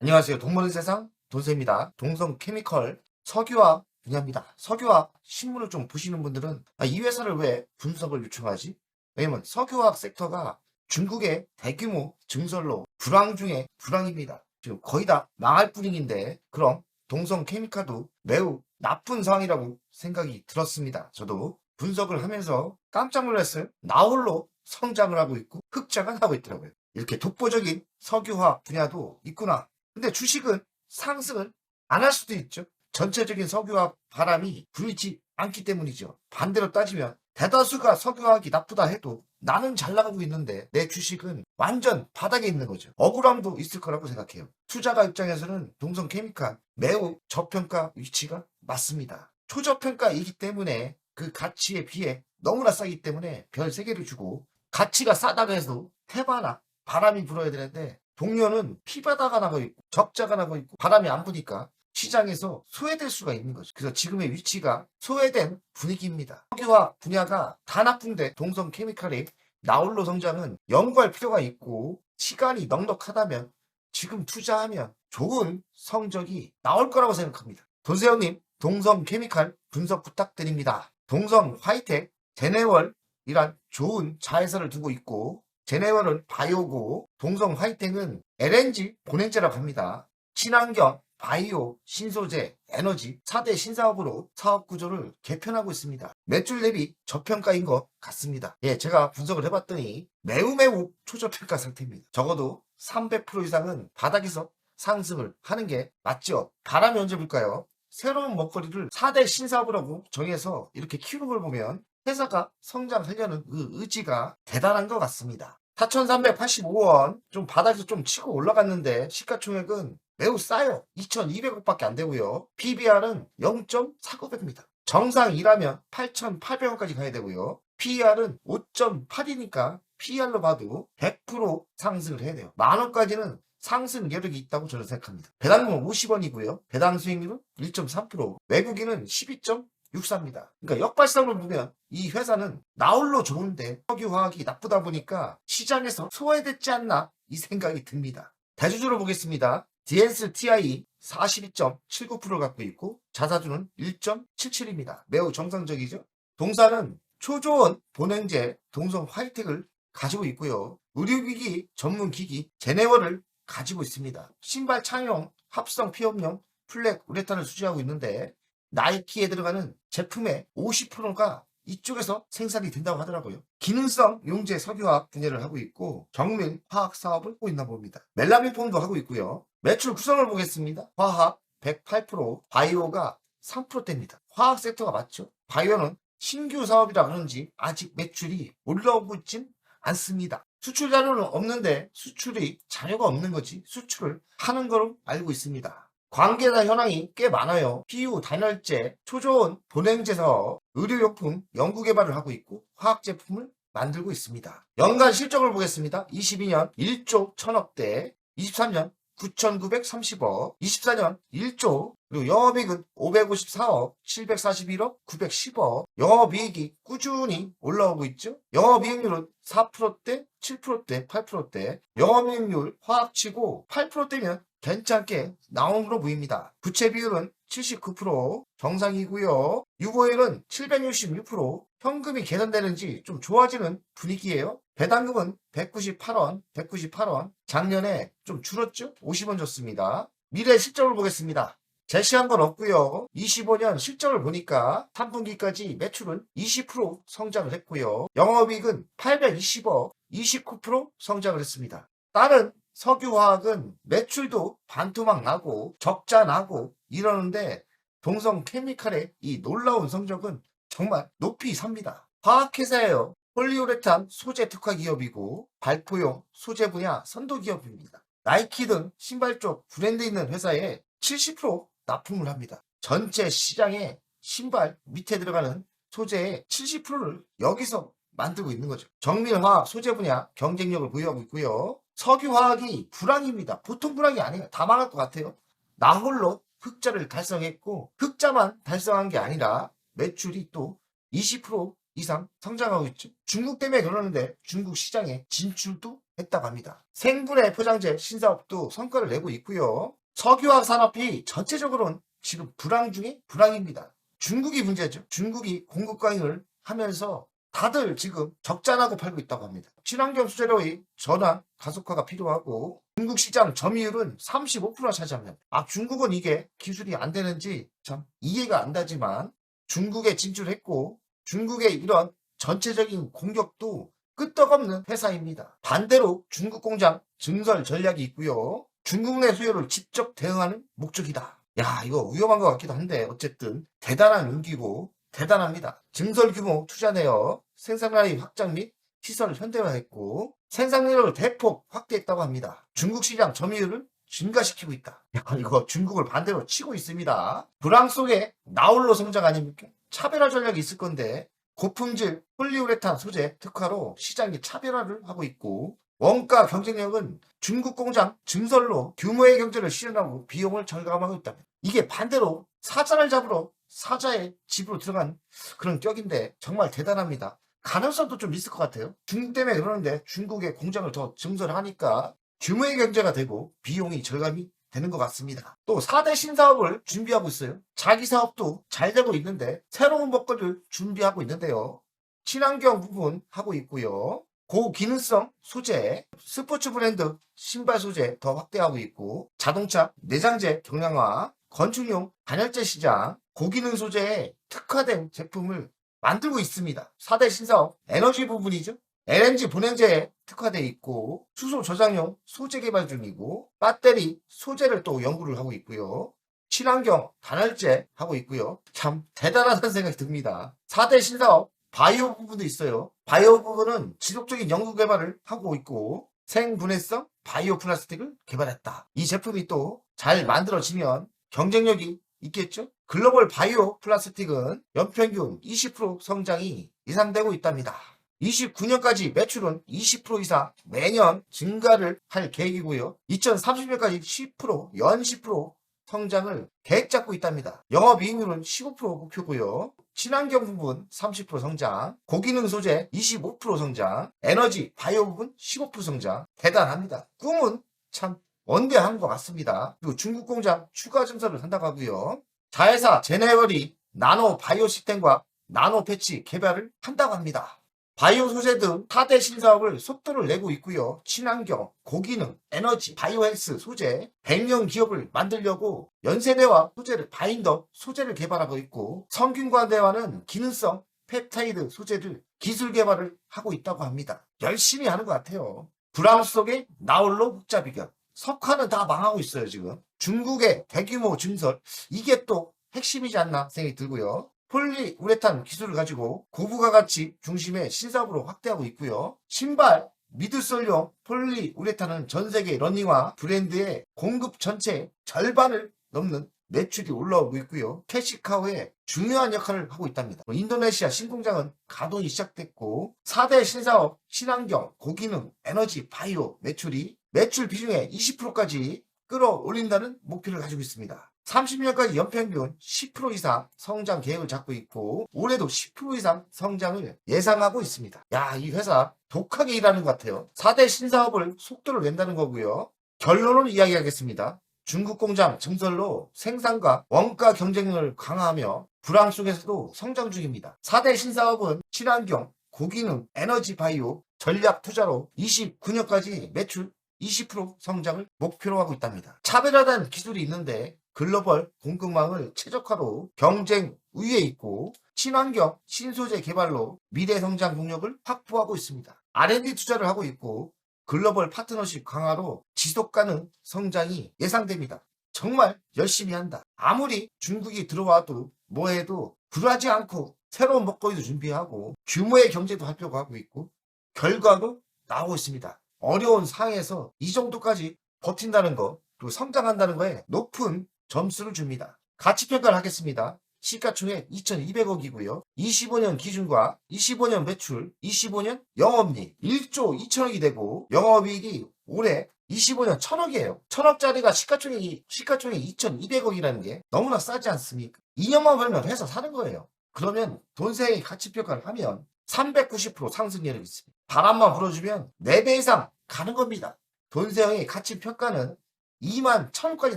안녕하세요. 돈 버는 세상 돈세입니다. 동성케미컬 석유화학 분야입니다. 석유화학 신문을 좀 보시는 분들은 이 회사를 왜 분석을 요청하지? 왜냐면 석유화학 섹터가 중국의 대규모 증설로 불황 중에 불황입니다. 지금 거의 다 망할 분위기인데 그럼 동성케미칼도 매우 나쁜 상황이라고 생각이 들었습니다. 저도 분석을 하면서 깜짝 놀랐어요. 나홀로 성장을 하고 있고 흑자가 나고 있더라고요. 이렇게 독보적인 석유화학 분야도 있구나. 근데 주식은 상승을 안 할 수도 있죠. 전체적인 석유화학 바람이 불지 않기 때문이죠. 반대로 따지면 대다수가 석유화학이 나쁘다 해도 나는 잘 나가고 있는데 내 주식은 완전 바닥에 있는 거죠. 억울함도 있을 거라고 생각해요. 투자가 입장에서는 동성케미칼 매우 저평가 위치가 맞습니다. 초저평가이기 때문에 그 가치에 비해 너무나 싸기 때문에 별 3개를 주고, 가치가 싸다고 해서 해봐나 바람이 불어야 되는데 동료는 피바다가 나고 있고 적자가 나고 있고 바람이 안 부니까 시장에서 소외될 수가 있는 거죠. 그래서 지금의 위치가 소외된 분위기입니다. 석유화학 분야가 다 나쁜데 동성케미칼의 나홀로 성장은 연구할 필요가 있고 시간이 넉넉하다면 지금 투자하면 좋은 성적이 나올 거라고 생각합니다. 돈세형님, 동성케미칼 분석 부탁드립니다. 동성 화이텍 제네월이란 좋은 자회사를 두고 있고, 제네월은 바이오고 동성 화이텍은 LNG 본행제라고 합니다. 친환경, 바이오, 신소재, 에너지 4대 신사업으로 사업 구조를 개편하고 있습니다. 매출 대비 저평가인 것 같습니다. 예, 제가 분석을 해봤더니 매우 초저평가 상태입니다. 적어도 300% 이상은 바닥에서 상승을 하는 게 맞죠. 바람이 언제 불까요? 새로운 먹거리를 4대 신사업이라고 정해서 이렇게 키우는 걸 보면 회사가 성장하려는 그 의지가 대단한 것 같습니다. 4,385원 좀 바닥에서 좀 치고 올라갔는데 시가총액은 매우 싸요. 2,200억밖에 안 되고요. PBR은 0.49배입니다. 정상이라면 8,800원까지 가야 되고요. PER은 5.8이니까 PER로 봐도 100% 상승을 해야 돼요. 만원까지는 상승 여력이 있다고 저는 생각합니다. 배당금은 50원이고요. 배당 수익률은 1.3%, 외국인은 12.64입니다. 그러니까 역발상으로 보면 이 회사는 나홀로 좋은데 석유화학이 나쁘다 보니까 시장에서 소외됐지 않나 이 생각이 듭니다. 대주주로 보겠습니다. DNSTI 42.79%를 갖고 있고 자사주는 1.77입니다. 매우 정상적이죠. 동사는 초조원 본행제 동성 화이텍을 가지고 있고요. 의료기기 전문기기 제네월을 가지고 있습니다. 신발 착용 합성 피업용 플렉 우레탄을 수주하고 있는데 나이키에 들어가는 제품의 50%가 이쪽에서 생산이 된다고 하더라고요. 기능성 용제 석유화학 분야를 하고 있고 정밀 화학 사업을 하고 있나 봅니다. 멜라민 폼도 하고 있고요. 매출 구성을 보겠습니다. 화학 108%, 바이오가 3%대입니다. 화학 섹터가 맞죠? 바이오는 신규 사업이라 그런지 아직 매출이 올라오고 있진 않습니다. 수출 자료는 없는데 수출이 자료가 없는 거지 수출을 하는 걸로 알고 있습니다. 관계자 현황이 꽤 많아요. PU 단열재, 초저온 본행제 사업, 의료용품 연구개발을 하고 있고 화학제품을 만들고 있습니다. 연간 실적을 보겠습니다. 22년 1조 1000억대, 23년 9,930억, 24년 1조, 그리고 영업이익은 554억, 741억, 910억. 영업이익이 꾸준히 올라오고 있죠. 영업이익률은 4%대, 7%대, 8%대. 영업이익률 화학치고 8%대면 괜찮게 나온 걸로 보입니다. 부채 비율은 79% 정상이고요. 유보율은 766%. 현금이 계산되는지 좀 좋아지는 분위기예요. 배당금은 198원, 198원. 작년에 좀 줄었죠? 50원 줬습니다. 미래 실적을 보겠습니다. 제시한 건 없고요. 25년 실적을 보니까 3분기까지 매출은 20% 성장을 했고요. 영업이익은 820억, 29% 성장을 했습니다. 다른 석유화학은 매출도 반토막 나고 적자 나고 이러는데 동성케미칼의 이 놀라운 성적은 정말 높이 삽니다. 화학회사예요. 폴리우레탄 소재 특화 기업이고 발포용 소재 분야 선도 기업입니다. 나이키 등 신발 쪽 브랜드 있는 회사에 70% 납품을 합니다. 전체 시장에 신발 밑에 들어가는 소재의 70%를 여기서 만들고 있는 거죠. 정밀화학 소재 분야 경쟁력을 보유하고 있고요. 석유화학이 불황입니다. 보통 불황이 아니에요. 다 망할 것 같아요. 나홀로 흑자를 달성했고 흑자만 달성한 게 아니라 매출이 또 20% 이상 성장하고 있죠. 중국 때문에 그러는데 중국 시장에 진출도 했다고 합니다. 생분해 포장재 신사업도 성과를 내고 있고요. 석유화학 산업이 전체적으로는 지금 불황 중에 불황입니다. 중국이 문제죠. 중국이 공급 강행을 하면서 다들 지금 적자나고 팔고 있다고 합니다. 친환경 수재로의 전환 가속화가 필요하고 중국 시장 점유율은 35%나 차지합니다. 중국은 이게 기술이 안 되는지 참 이해가 안 가지만 중국에 진출했고 중국의 이런 전체적인 공격도 끄떡없는 회사입니다. 반대로 중국 공장 증설 전략이 있고요. 중국 내 수요를 직접 대응하는 목적이다. 야, 이거 위험한 것 같기도 한데 어쨌든 대단한 용기고 대단합니다. 증설 규모 투자 내어 생산라인 확장 및 시설을 현대화했고 생산력을 대폭 확대했다고 합니다. 중국 시장 점유율을 증가시키고 있다. 야, 이거 중국을 반대로 치고 있습니다. 불황 속에 나홀로 성장 아닙니까? 차별화 전략이 있을 건데 고품질 폴리우레탄 소재 특화로 시장의 차별화를 하고 있고 원가 경쟁력은 중국 공장 증설로 규모의 경제를 실현하고 비용을 절감하고 있다. 이게 반대로 사자를 잡으러 사자의 집으로 들어간 그런 격인데 정말 대단합니다. 가능성도 좀 있을 것 같아요. 중국 때문에 그러는데 중국의 공장을 더 증설하니까 규모의 경제가 되고 비용이 절감이 되는 것 같습니다. 또 4대 신사업을 준비하고 있어요. 자기 사업도 잘 되고 있는데 새로운 먹거리를 준비하고 있는데요. 친환경 부분 하고 있고요. 고기능성 소재, 스포츠 브랜드 신발 소재 더 확대하고 있고 자동차 내장재 경량화, 건축용 단열재 시장, 고기능 소재에 특화된 제품을 만들고 있습니다. 4대 신사업 에너지 부분이죠. LNG 분해제에 특화되어 있고 수소 저장용 소재 개발 중이고 배터리 소재를 또 연구를 하고 있고요. 친환경 단열재 하고 있고요. 참 대단하다는 생각이 듭니다. 4대 신사업 바이오 부분도 있어요. 바이오 부분은 지속적인 연구 개발을 하고 있고 생분해성 바이오 플라스틱을 개발했다. 이 제품이 또 잘 만들어지면 경쟁력이 있겠죠? 글로벌 바이오 플라스틱은 연평균 20% 성장이 예상되고 있답니다. 29년까지 매출은 20% 이상 매년 증가를 할 계획이고요. 2030년까지 10%, 연 10% 성장을 계획 잡고 있답니다. 영업이익률은 15% 목표고요. 친환경 부분 30% 성장, 고기능 소재 25% 성장, 에너지 바이오 부분 15% 성장. 대단합니다. 꿈은 참 원대한 것 같습니다. 그리고 중국 공장 추가 증설을 한다고 하고요. 자회사 제네럴이 나노 바이오 시스템과 나노 패치 개발을 한다고 합니다. 바이오 소재 등 4대 신사업을 속도를 내고 있고요. 친환경, 고기능, 에너지, 바이오 헬스 소재 100년 기업을 만들려고 연세대와 소재를 바인더 소재를 개발하고 있고 성균관대와는 기능성 펩타이드 소재를 기술 개발을 하고 있다고 합니다. 열심히 하는 것 같아요. 불황 속에 나홀로 흑자 비결. 석화는 다 망하고 있어요 지금. 중국의 대규모 증설 이게 또 핵심이지 않나 생각이 들고요. 폴리우레탄 기술을 가지고 고부가 가치 중심의 신사업으로 확대하고 있고요. 신발 미드솔용 폴리우레탄은 전 세계 러닝화 브랜드의 공급 전체 절반을 넘는 매출이 올라오고 있고요. 캐시카우의 중요한 역할을 하고 있답니다. 인도네시아 신공장은 가동이 시작됐고 4대 신사업 친환경, 고기능, 에너지, 바이오 매출 비중의 20%까지 끌어올린다는 목표를 가지고 있습니다. 30년까지 연평균 10% 이상 성장 계획을 잡고 있고 올해도 10% 이상 성장을 예상하고 있습니다. 야, 이 회사 독하게 일하는 것 같아요. 4대 신사업을 속도를 낸다는 거고요. 결론을 이야기하겠습니다. 중국 공장 증설로 생산과 원가 경쟁력을 강화하며 불황 속에서도 성장 중입니다. 4대 신사업은 친환경, 고기능, 에너지 바이오 전략 투자로 29년까지 매출 20% 성장을 목표로 하고 있답니다. 차별화된 기술이 있는데 글로벌 공급망을 최적화로 경쟁 우위에 있고 친환경 신소재 개발로 미래 성장 동력을 확보하고 있습니다. R&D 투자를 하고 있고 글로벌 파트너십 강화로 지속 가능 성장이 예상됩니다. 정말 열심히 한다. 아무리 중국이 들어와도 뭐해도 굴하지 않고 새로운 먹거리도 준비하고 규모의 경제도 하려고 하고 있고 결과도 나오고 있습니다. 어려운 상황에서 이 정도까지 버틴다는 거 그리고 성장한다는 거에 높은 점수를 줍니다. 가치평가를 하겠습니다. 시가총액 2200억이고요. 25년 기준과 25년 매출, 25년 영업이익 1조 2천억이 되고 영업이익이 올해 25년 1000억이에요. 1000억짜리가 시가총액이 2200억이라는 게 너무나 싸지 않습니까? 2년만 벌면 회사 사는 거예요. 그러면 돈세의 가치평가를 하면 390% 상승률이 있습니다. 바람만 불어주면 4배 이상 가는 겁니다. 돈세형의 가치 평가는 2만 1,000원까지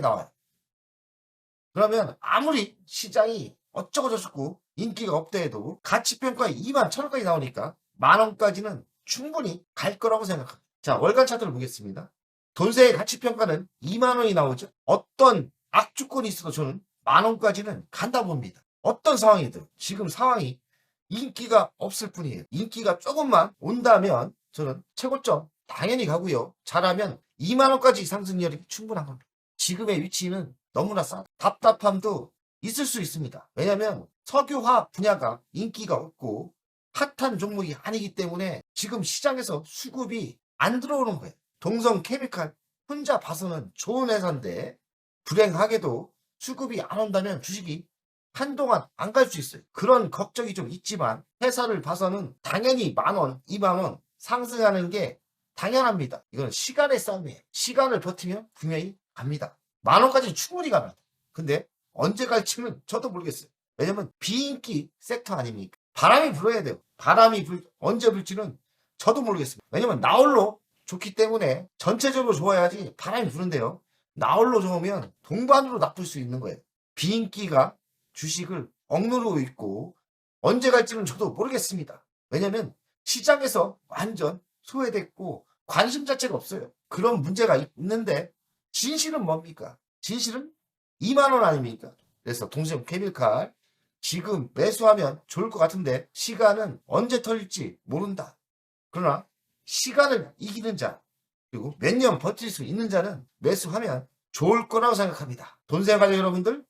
나와요. 그러면 아무리 시장이 어쩌고 저쩌고 인기가 없다 해도 가치 평가에 2만 1,000원까지 나오니까 만원까지는 충분히 갈 거라고 생각합니다. 자, 월간 차트를 보겠습니다. 돈세의 가치 평가는 2만 원이 나오죠. 어떤 악조건이 있어도 저는 만원까지는 간다 봅니다. 어떤 상황이든 지금 상황이 인기가 없을 뿐이에요. 인기가 조금만 온다면 저는 최고점 당연히 가고요. 잘하면 2만 원까지 상승률이 충분한 겁니다. 지금의 위치는 너무나 싸다. 답답함도 있을 수 있습니다. 왜냐하면 석유화학 분야가 인기가 없고 핫한 종목이 아니기 때문에 지금 시장에서 수급이 안 들어오는 거예요. 동성 케미칼 혼자 봐서는 좋은 회사인데 불행하게도 수급이 안 온다면 주식이 한동안 안 갈 수 있어요. 그런 걱정이 좀 있지만 회사를 봐서는 당연히 만원, 2만원 상승하는 게 당연합니다. 이건 시간의 싸움이에요. 시간을 버티면 분명히 갑니다. 만원까지 충분히 갑니다. 근데 언제 갈지는 저도 모르겠어요. 왜냐면 비인기 섹터 아닙니까? 바람이 불어야 돼요. 언제 불지는 저도 모르겠습니다. 왜냐면 나홀로 좋기 때문에 전체적으로 좋아야지 바람이 부는데요. 나홀로 좋으면 동반으로 나쁠 수 있는 거예요. 비인기가 주식을 억누르고 있고 언제 갈지는 저도 모르겠습니다. 왜냐면 시장에서 완전 소외됐고 관심 자체가 없어요. 그런 문제가 있는데 진실은 뭡니까? 진실은 2만 원 아닙니까? 그래서 동생 케미칼 지금 매수하면 좋을 것 같은데 시간은 언제 털릴지 모른다. 그러나 시간을 이기는 자 그리고 몇 년 버틸 수 있는 자는 매수하면 좋을 거라고 생각합니다. 돈세형 가족 여러분들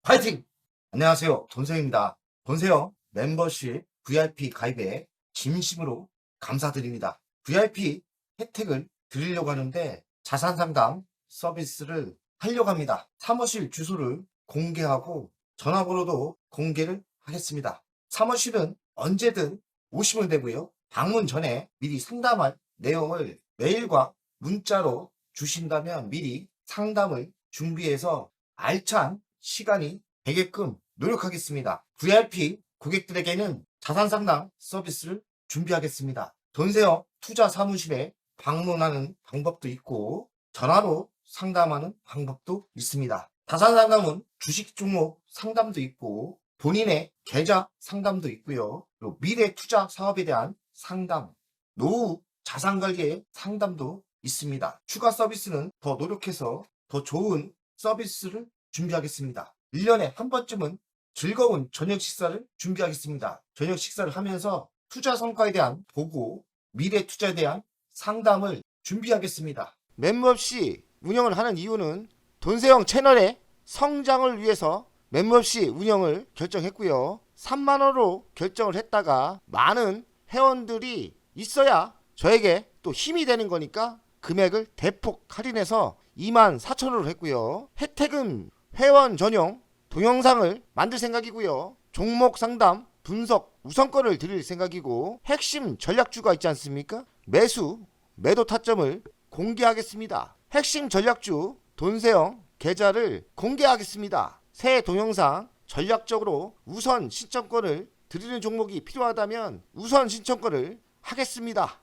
화이팅! 안녕하세요. 돈세형입니다. 돈세형 멤버십 VIP 가입에 진심으로 감사드립니다. VIP 혜택을 드리려고 하는데 자산상담 서비스를 하려고 합니다. 사무실 주소를 공개하고 전화번호도 공개를 하겠습니다. 사무실은 언제든 오시면 되고요. 방문 전에 미리 상담할 내용을 메일과 문자로 주신다면 미리 상담을 준비해서 알찬 시간이 되게끔 노력하겠습니다. VIP 고객들에게는 자산상담 서비스를 준비하겠습니다. 돈세형 투자사무실에 방문하는 방법도 있고 전화로 상담하는 방법도 있습니다. 자산상담은 주식 종목 상담도 있고 본인의 계좌 상담도 있고요. 그리고 미래 투자 사업에 대한 상담, 노후 자산관리의 상담도 있습니다. 추가 서비스는 더 노력해서 더 좋은 서비스를 준비하겠습니다. 1년에 한 번쯤은 즐거운 저녁 식사를 준비하겠습니다. 저녁 식사를 하면서 투자 성과에 대한 보고 미래 투자에 대한 상담을 준비하겠습니다. 멤버십 운영을 하는 이유는 돈세형 채널의 성장을 위해서 멤버십 운영을 결정했고요. 3만원으로 결정을 했다가 많은 회원들이 있어야 저에게 또 힘이 되는 거니까 금액을 대폭 할인해서 24,000원으로 했고요. 혜택은 회원 전용 동영상을 만들 생각이고요. 종목 상담 분석 우선권을 드릴 생각이고 핵심 전략주가 있지 않습니까? 매도 타점을 공개하겠습니다. 핵심 전략주 돈세형 계좌를 공개하겠습니다. 새 동영상 전략적으로 우선 신청권을 드리는 종목이 필요하다면 우선 신청권을 하겠습니다.